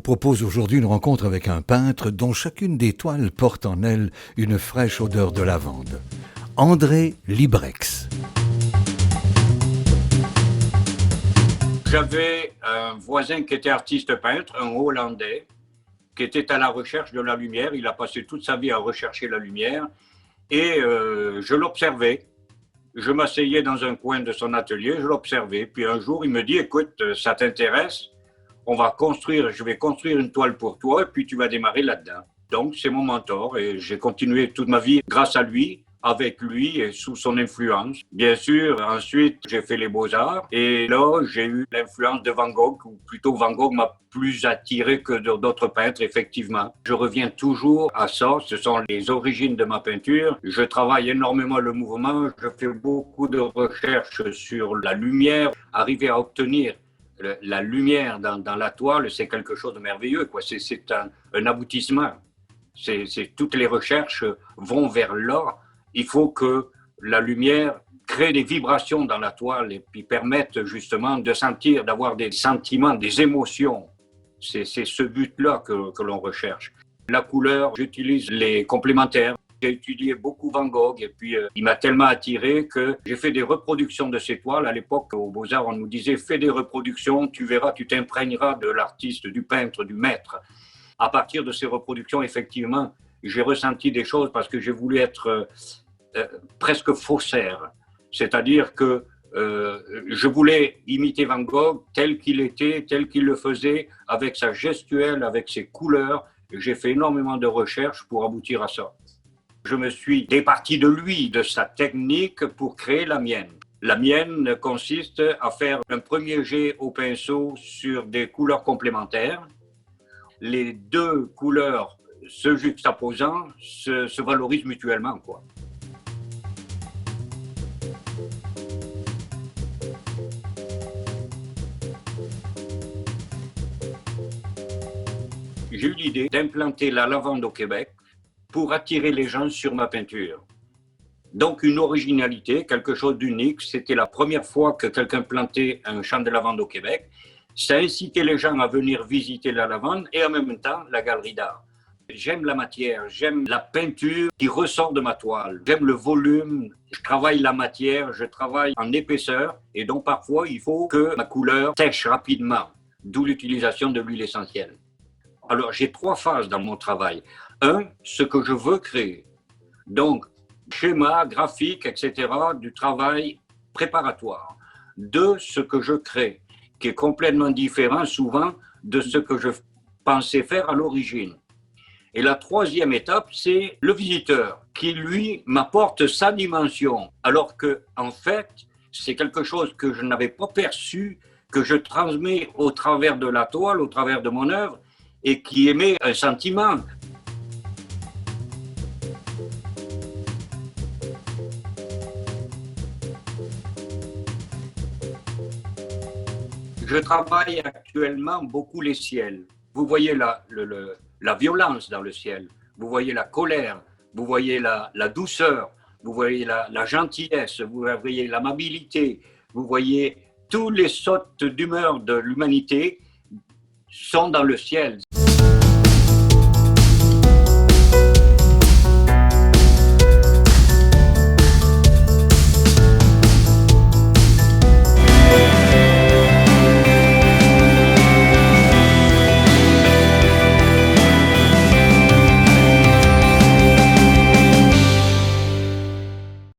propose aujourd'hui une rencontre avec un peintre dont chacune des toiles porte en elle une fraîche odeur de lavande. André Librex. J'avais un voisin qui était artiste peintre, un Hollandais, qui était à la recherche de la lumière. Il a passé toute sa vie à rechercher la lumière et je l'observais. Je m'asseyais dans un coin de son atelier, je l'observais. Puis un jour, il me dit, écoute, ça t'intéresse? Je vais construire une toile pour toi et puis tu vas démarrer là-dedans. Donc, c'est mon mentor et j'ai continué toute ma vie grâce à lui, avec lui et sous son influence. Bien sûr, ensuite, j'ai fait les beaux-arts et là, j'ai eu l'influence de Van Gogh, ou plutôt Van Gogh m'a plus attiré que d'autres peintres, effectivement. Je reviens toujours à ça, ce sont les origines de ma peinture. Je travaille énormément le mouvement, je fais beaucoup de recherches sur la lumière, arriver à obtenir la lumière dans la toile, c'est quelque chose de merveilleux, quoi. C'est un aboutissement. Toutes les recherches vont vers là. Il faut que la lumière crée des vibrations dans la toile et puis permette justement de sentir, d'avoir des sentiments, des émotions. C'est ce but-là que l'on recherche. La couleur, j'utilise les complémentaires. J'ai étudié beaucoup Van Gogh et puis il m'a tellement attiré que j'ai fait des reproductions de ces toiles. À l'époque, aux Beaux-Arts, on nous disait « fais des reproductions, tu verras, tu t'imprégneras de l'artiste, du peintre, du maître ». À partir de ces reproductions, effectivement, j'ai ressenti des choses parce que j'ai voulu être presque faussaire. C'est-à-dire que je voulais imiter Van Gogh tel qu'il était, tel qu'il le faisait, avec sa gestuelle, avec ses couleurs. J'ai fait énormément de recherches pour aboutir à ça. Je me suis départi de lui, de sa technique pour créer la mienne. La mienne consiste à faire un premier jet au pinceau sur des couleurs complémentaires. Les deux couleurs se juxtaposant se valorisent mutuellement, quoi. J'ai eu l'idée d'implanter la lavande au Québec pour attirer les gens sur ma peinture. Donc une originalité, quelque chose d'unique. C'était la première fois que quelqu'un plantait un champ de lavande au Québec. Ça incitait les gens à venir visiter la lavande et en même temps la galerie d'art. J'aime la matière, j'aime la peinture qui ressort de ma toile. J'aime le volume, je travaille la matière, je travaille en épaisseur et donc parfois il faut que ma couleur sèche rapidement, d'où l'utilisation de l'huile essentielle. Alors j'ai 3 phases dans mon travail. 1, ce que je veux créer. Donc, schéma, graphique, etc., du travail préparatoire. 2, ce que je crée, qui est complètement différent souvent de ce que je pensais faire à l'origine. Et la 3e étape, c'est le visiteur qui, lui, m'apporte sa dimension, alors que, en fait, c'est quelque chose que je n'avais pas perçu, que je transmets au travers de la toile, au travers de mon œuvre, et qui émet un sentiment. Je travaille actuellement beaucoup les ciels. Vous voyez la violence dans le ciel, vous voyez la colère, vous voyez la douceur, vous voyez la gentillesse, vous voyez l'amabilité, vous voyez tous les sortes d'humeurs de l'humanité sont dans le ciel.